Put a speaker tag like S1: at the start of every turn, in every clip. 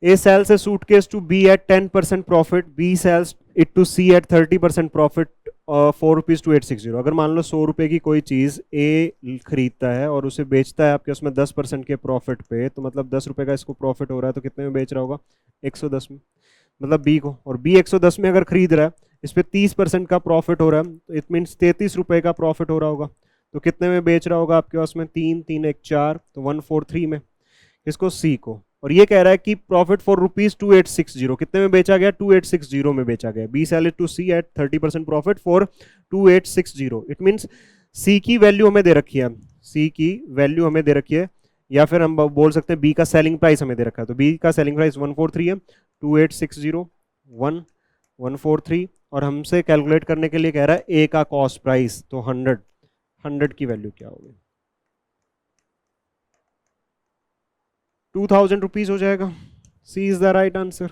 S1: A sells a suitcase to B at 10% profit. B sells it to C at 30% profit. 4 rupees 2 8 6 0। अगर मान लो 100 रुपए की कोई चीज़ A खरीदता है और उसे बेचता है आपके उसमें 10% के प्रॉफिट पे, तो मतलब 10 रुपए का इसको प्रॉफिट हो रहा है, तो कितने में बेच रहा होगा? 110 में, मतलब B को। और B 110 में अगर खरीद रहा है, इस पर 30% का प्रॉफिट हो रहा है, तो इट मीन्स 33 रुपए का प्रॉफिट हो रहा होगा। तो कितने में बेच रहा होगा आपके पास में? 3 3 1 4, तो 143 में। इसको C को। और ये कह रहा है कि प्रॉफिट फॉर ₹2860, कितने में बेचा गया? 2860 में बेचा गया। B sell it to C at 30% profit for 2860। It means C की वैल्यू हमें दे रखी है, सी की वैल्यू हमें दे रखी है, या फिर हम बोल सकते हैं बी का सेलिंग प्राइस हमें दे रखा है। तो बी का सेलिंग प्राइस 143 है, 2860 143, और हमसे कैलकुलेट करने के लिए कह रहा है ए का कॉस्ट प्राइस, तो 100 की वैल्यू क्या होगी? 2000 रुपीज हो जाएगा। C is the right answer.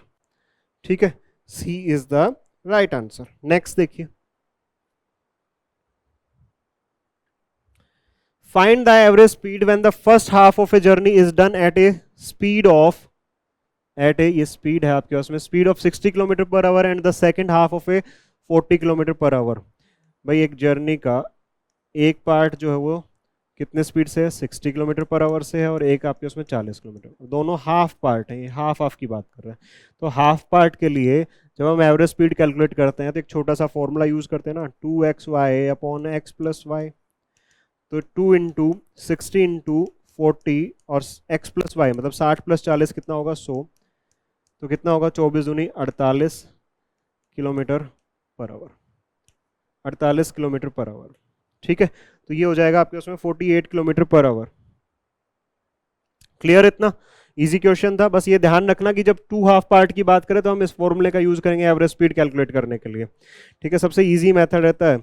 S1: ठीक है, C is the right answer. Next देखिए, find the average speed when the first half of a journey is done at a speed of, at a, ये speed है आपके पास में, speed of 60 kilometre per hour and the second half of a 40 kilometre per hour. भाई एक journey का एक part जो है वो कितने स्पीड से है? 60 किलोमीटर पर आवर से है, और एक आपके उसमें 40 किलोमीटर। दोनों हाफ पार्ट हैं, ये हाफ हाफ की बात कर रहे हैं। तो हाफ पार्ट के लिए जब हम एवरेज स्पीड कैलकुलेट करते हैं तो एक छोटा सा फॉर्मूला यूज करते हैं ना, 2xy upon x plus Y. तो 2 इंटू 60 इंटू 40 और x प्लस वाई, मतलब 60 प्लस 40 कितना होगा? 100। तो कितना होगा? 24 दूनी 48 kilometre per our, 48 kilometre per our. ठीक है, तो ये हो जाएगा आपके उसमें 48 किलोमीटर पर आवर। क्लियर? इतना इजी क्वेश्चन था। बस ये ध्यान रखना कि जब टू हाफ पार्ट की बात करें तो हम इस फॉर्मूले का यूज करेंगे एवरेज स्पीड कैलकुलेट करने के लिए। ठीक है, सबसे इजी मेथड रहता है।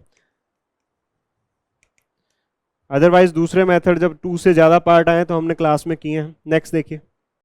S1: अदरवाइज दूसरे मेथड जब टू से ज्यादा पार्ट आए तो हमने क्लास में किए हैं। नेक्स्ट देखिए,